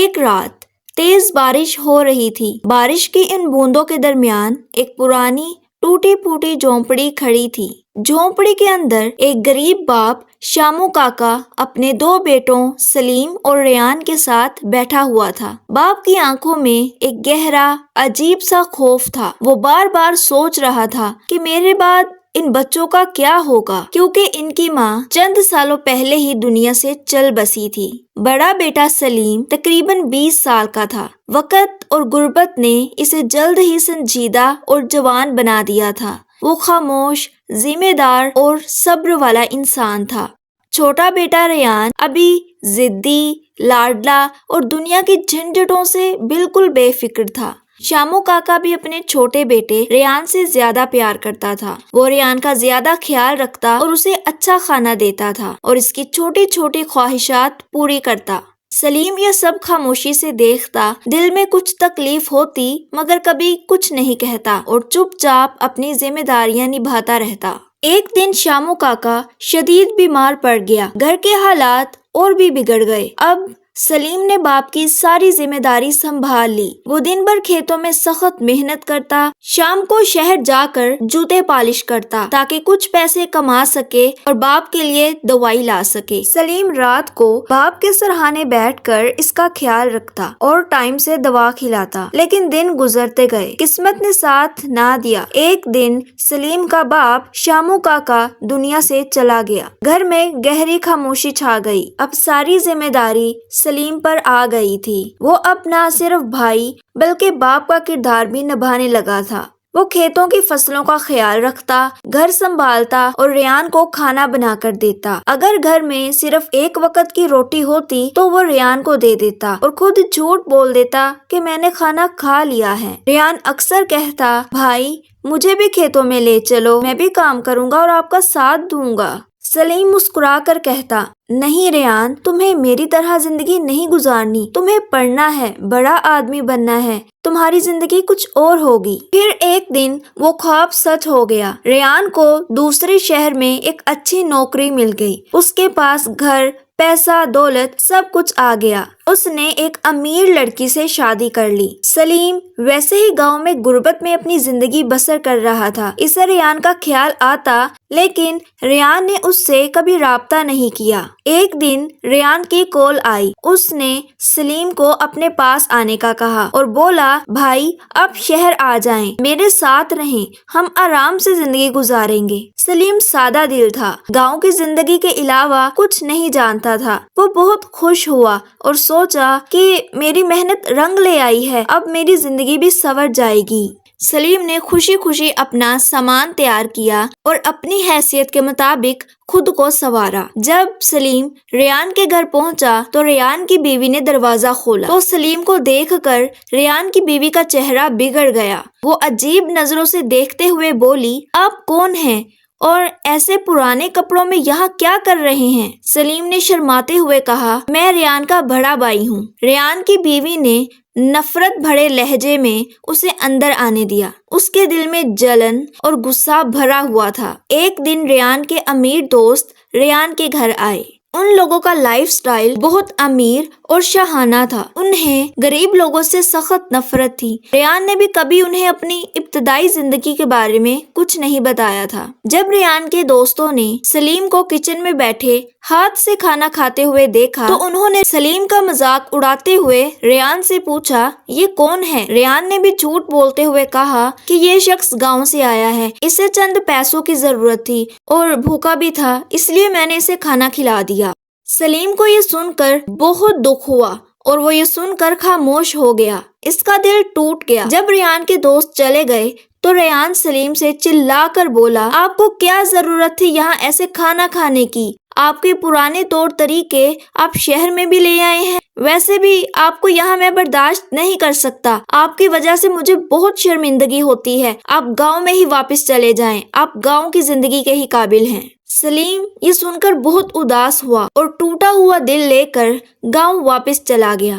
ایک رات تیز بارش ہو رہی تھی۔ بارش کی ان بوندوں کے درمیان ایک پرانی ٹوٹی پھوٹی جھونپڑی کھڑی تھی۔ جھونپڑی کے اندر ایک غریب باپ شامو کاکا اپنے 2 بیٹوں سلیم اور ریان کے ساتھ بیٹھا ہوا تھا۔ باپ کی آنکھوں میں ایک گہرا عجیب سا خوف تھا۔ وہ بار بار سوچ رہا تھا کہ میرے بعد ان بچوں کا کیا ہوگا، کیونکہ ان کی ماں چند سالوں پہلے ہی دنیا سے چل بسی تھی۔ بڑا بیٹا سلیم تقریباً 20 سال کا تھا۔ وقت اور غربت نے اسے جلد ہی سنجیدہ اور جوان بنا دیا تھا۔ وہ خاموش، ذمہ دار اور صبر والا انسان تھا۔ چھوٹا بیٹا ریان ابھی ضدی، لاڈلا اور دنیا کی جھنجھٹوں سے بالکل بے فکر تھا۔ شامو کاکا بھی اپنے چھوٹے بیٹے ریان سے زیادہ پیار کرتا تھا۔ وہ ریان کا زیادہ خیال رکھتا اور اسے اچھا کھانا دیتا تھا اور اس کی چھوٹی چھوٹی خواہشات پوری کرتا۔ سلیم یہ سب خاموشی سے دیکھتا، دل میں کچھ تکلیف ہوتی مگر کبھی کچھ نہیں کہتا اور چپ چاپ اپنی ذمہ داریاں نبھاتا رہتا۔ ایک دن شامو کاکا شدید بیمار پڑ گیا۔ گھر کے حالات اور بھی بگڑ گئے۔ اب سلیم نے باپ کی ساری ذمہ داری سنبھال لی۔ وہ دن بھر کھیتوں میں سخت محنت کرتا، شام کو شہر جا کر جوتے پالش کرتا تاکہ کچھ پیسے کما سکے اور باپ کے لیے دوائی لا سکے۔ سلیم رات کو باپ کے سرہانے بیٹھ کر اس کا خیال رکھتا اور ٹائم سے دوا کھلاتا، لیکن دن گزرتے گئے، قسمت نے ساتھ نہ دیا۔ ایک دن سلیم کا باپ شامو کاکا دنیا سے چلا گیا۔ گھر میں گہری خاموشی چھا گئی۔ اب ساری ذمہ داری سلیم پر آ گئی تھی۔ وہ اب نہ صرف بھائی بلکہ باپ کا کردار بھی نبھانے لگا تھا۔ وہ کھیتوں کی فصلوں کا خیال رکھتا، گھر سنبھالتا اور ریان کو کھانا بنا کر دیتا۔ اگر گھر میں صرف ایک وقت کی روٹی ہوتی تو وہ ریان کو دے دیتا اور خود جھوٹ بول دیتا کہ میں نے کھانا کھا لیا ہے۔ ریان اکثر کہتا، بھائی مجھے بھی کھیتوں میں لے چلو، میں بھی کام کروں گا اور آپ کا ساتھ دوں گا۔ سلیم مسکرا کر کہتا، نہیں ریان، تمہیں میری طرح زندگی نہیں گزارنی، تمہیں پڑھنا ہے، بڑا آدمی بننا ہے، تمہاری زندگی کچھ اور ہوگی۔ پھر ایک دن وہ خواب سچ ہو گیا۔ ریان کو دوسرے شہر میں ایک اچھی نوکری مل گئی۔ اس کے پاس گھر، پیسہ، دولت سب کچھ آ گیا۔ اس نے ایک امیر لڑکی سے شادی کر لی۔ سلیم ویسے ہی گاؤں میں غربت میں اپنی زندگی بسر کر رہا تھا۔ اسے ریان کا خیال آتا، لیکن ریان نے اس سے کبھی رابطہ نہیں کیا۔ ایک دن ریان کی کال آئی۔ اس نے سلیم کو اپنے پاس آنے کا کہا اور بولا، بھائی اب شہر آ جائیں، میرے ساتھ رہیں، ہم آرام سے زندگی گزاریں گے۔ سلیم سادہ دل تھا، گاؤں کی زندگی کے علاوہ کچھ نہیں جانتا تھا۔ وہ بہت خوش ہوا اور سوچا کہ میری محنت رنگ لے آئی ہے، اب میری زندگی بھی سنور جائے گی۔ سلیم نے خوشی خوشی اپنا سامان تیار کیا اور اپنی حیثیت کے مطابق خود کو سنوارا۔ جب سلیم ریان کے گھر پہنچا تو ریان کی بیوی نے دروازہ کھولا تو سلیم کو دیکھ کر ریان کی بیوی کا چہرہ بگڑ گیا۔ وہ عجیب نظروں سے دیکھتے ہوئے بولی، آپ کون ہیں اور ایسے پرانے کپڑوں میں یہاں کیا کر رہے ہیں؟ سلیم نے شرماتے ہوئے کہا، میں ریان کا بڑا بھائی ہوں۔ ریان کی بیوی نے نفرت بھرے لہجے میں اسے اندر آنے دیا۔ اس کے دل میں جلن اور غصہ بھرا ہوا تھا۔ ایک دن ریان کے امیر دوست ریان کے گھر آئے۔ ان لوگوں کا لائف سٹائل بہت امیر اور شاہانہ تھا۔ انہیں غریب لوگوں سے سخت نفرت تھی۔ ریان نے بھی کبھی انہیں اپنی ابتدائی زندگی کے بارے میں کچھ نہیں بتایا تھا۔ جب ریان کے دوستوں نے سلیم کو کچن میں بیٹھے ہاتھ سے کھانا کھاتے ہوئے دیکھا تو انہوں نے سلیم کا مذاق اڑاتے ہوئے ریان سے پوچھا، یہ کون ہے؟ ریان نے بھی جھوٹ بولتے ہوئے کہا کہ یہ شخص گاؤں سے آیا ہے، اسے چند پیسوں کی ضرورت تھی اور بھوکا بھی تھا، اس لیے میں نے اسے کھانا کھلا دیا۔ سلیم کو یہ سن کر بہت دکھ ہوا اور وہ یہ سن کر خاموش ہو گیا۔ اس کا دل ٹوٹ گیا۔ جب ریان کے دوست چلے گئے تو ریان سلیم سے چلا کر بولا، آپ کو کیا ضرورت تھی یہاں ایسے کھانا کھانے کی؟ آپ کے پرانے طور طریقے آپ شہر میں بھی لے آئے ہیں، ویسے بھی آپ کو یہاں میں برداشت نہیں کر سکتا، آپ کی وجہ سے مجھے بہت شرمندگی ہوتی ہے، آپ گاؤں میں ہی واپس چلے جائیں، آپ گاؤں کی زندگی کے ہی قابل ہیں۔ سلیم یہ سن کر بہت اداس ہوا اور ٹوٹا ہوا دل لے کر گاؤں واپس چلا گیا۔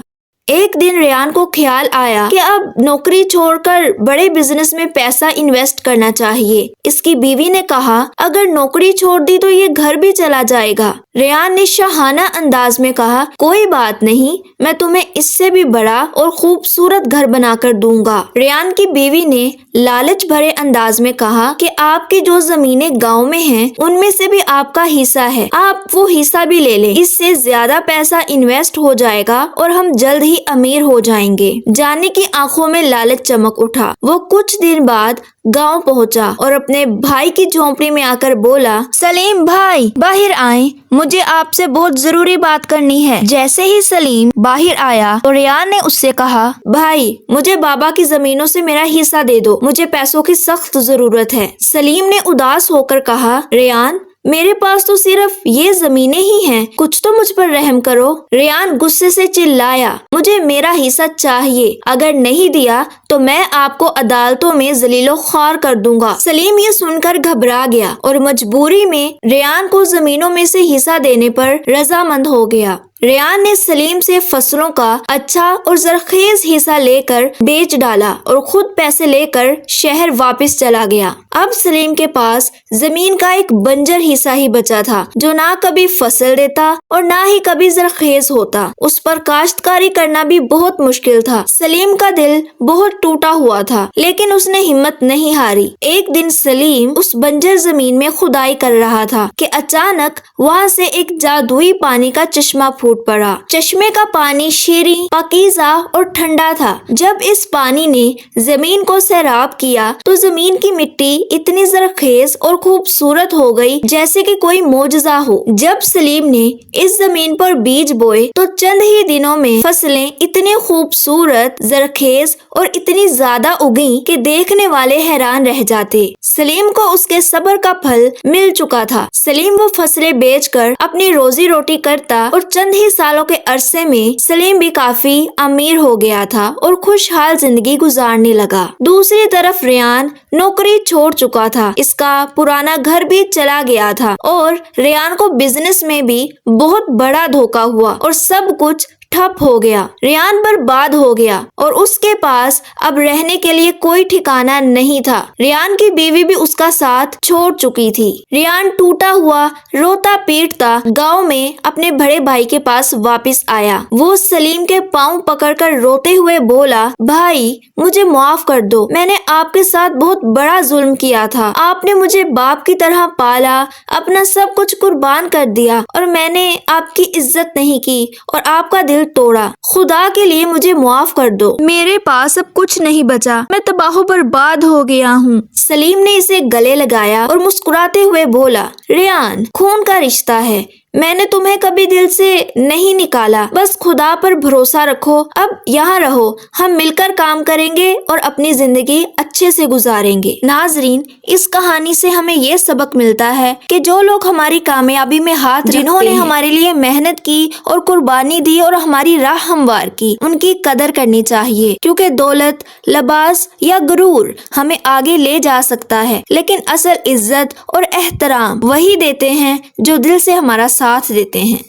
ایک دن ریان کو خیال آیا کہ اب نوکری چھوڑ کر بڑے بزنس میں پیسہ انویسٹ کرنا چاہیے۔ اس کی بیوی نے کہا اگر نوکری چھوڑ دی تو یہ گھر بھی چلا جائے گا۔ ریان نے شاہانہ انداز میں کہا کوئی بات نہیں، میں تمہیں اس سے بھی بڑا اور خوبصورت گھر بنا کر دوں گا۔ ریان کی بیوی نے لالچ بھرے انداز میں کہا کہ آپ کی جو زمینیں گاؤں میں ہیں ان میں سے بھی آپ کا حصہ ہے، آپ وہ حصہ بھی لے لیں، اس سے زیادہ پیسہ انویسٹ ہو جائے گا اور ہم جلد ہی امیر ہو جائیں گے۔ جانی کی آنکھوں میں لالچ چمک اٹھا۔ وہ کچھ دن بعد گاؤں پہنچا اور اپنے بھائی کی جھونپڑی میں آ کر بولا سلیم بھائی باہر آئیں، مجھے آپ سے بہت ضروری بات کرنی ہے۔ جیسے ہی سلیم باہر آیا تو ریان نے اس سے کہا بھائی مجھے بابا کی زمینوں سے میرا حصہ دے دو، مجھے پیسوں کی سخت ضرورت ہے۔ سلیم نے اداس ہو کر کہا ریان میرے پاس تو صرف یہ زمینیں ہی ہیں، کچھ تو مجھ پر رحم کرو۔ ریان غصے سے چلایا مجھے میرا حصہ چاہیے، اگر نہیں دیا تو میں آپ کو عدالتوں میں ذلیل و خوار کر دوں گا۔ سلیم یہ سن کر گھبرا گیا اور مجبوری میں ریان کو زمینوں میں سے حصہ دینے پر رضامند ہو گیا۔ ریان نے سلیم سے فصلوں کا اچھا اور زرخیز حصہ لے کر بیچ ڈالا اور خود پیسے لے کر شہر واپس چلا گیا۔ اب سلیم کے پاس زمین کا ایک بنجر حصہ ہی بچا تھا جو نہ کبھی فصل دیتا اور نہ ہی کبھی زرخیز ہوتا۔ اس پر کاشتکاری کرنا بھی بہت مشکل تھا۔ سلیم کا دل بہت ٹوٹا ہوا تھا لیکن اس نے ہمت نہیں ہاری۔ ایک دن سلیم اس بنجر زمین میں کھدائی کر رہا تھا کہ اچانک وہاں سے ایک جادوئی پانی کا چشمہ پھوٹ پڑا۔ چشمے کا پانی شیریں، پاکیزہ اور ٹھنڈا تھا۔ جب اس پانی نے زمین کو سیراب کیا تو زمین کی مٹی اتنی زرخیز اور خوبصورت ہو گئی جیسے کہ کوئی معجزہ ہو۔ جب سلیم نے اس زمین پر بیج بوئے تو چند ہی دنوں میں فصلیں اتنی خوبصورت، زرخیز اور اتنی زیادہ اگیں کہ دیکھنے والے حیران رہ جاتے۔ سلیم کو اس کے صبر کا پھل مل چکا تھا۔ سلیم وہ فصلیں بیچ کر اپنی روزی روٹی کرتا اور چند ہی سالوں کے عرصے میں سلیم بھی کافی امیر ہو گیا تھا اور خوشحال زندگی گزارنے لگا۔ دوسری طرف ریان نوکری چھوڑ چکا تھا، اس کا پرانا گھر بھی چلا گیا تھا اور ریان کو بزنس میں بھی بہت بڑا دھوکا ہوا اور سب کچھ ٹھپ ہو گیا۔ ریان برباد ہو گیا اور اس کے پاس اب رہنے کے لیے کوئی ٹھکانہ نہیں تھا۔ ریان کی بیوی بھی اس کا ساتھ چھوڑ چکی تھی۔ ریان ٹوٹا ہوا روتا پیٹتا گاؤں میں اپنے بڑے بھائی کے پاس واپس آیا۔ وہ سلیم کے پاؤں پکڑ کر روتے ہوئے بولا بھائی مجھے معاف کر دو، میں نے آپ کے ساتھ بہت بڑا ظلم کیا تھا۔ آپ نے مجھے باپ کی طرح پالا، اپنا سب کچھ قربان کر دیا اور میں نے آپ کی عزت نہیں کی اور آپ کا دل توڑا۔ خدا کے لیے مجھے معاف کر دو، میرے پاس اب کچھ نہیں بچا، میں تباہ و برباد ہو گیا ہوں۔ سلیم نے اسے گلے لگایا اور مسکراتے ہوئے بولا ریان خون کا رشتہ ہے، میں نے تمہیں کبھی دل سے نہیں نکالا، بس خدا پر بھروسہ رکھو، اب یہاں رہو، ہم مل کر کام کریں گے اور اپنی زندگی اچھے سے گزاریں گے۔ ناظرین اس کہانی سے ہمیں یہ سبق ملتا ہے کہ جو لوگ ہماری کامیابی میں ہاتھ جنہوں نے ہمارے لیے محنت کی اور قربانی دی اور ہماری راہ ہموار کی، ان کی قدر کرنی چاہیے، کیونکہ دولت، لباس یا غرور ہمیں آگے لے جا سکتا ہے لیکن اصل عزت اور احترام وہی دیتے ہیں جو دل سے ہمارا ساتھ دیتے ہیں۔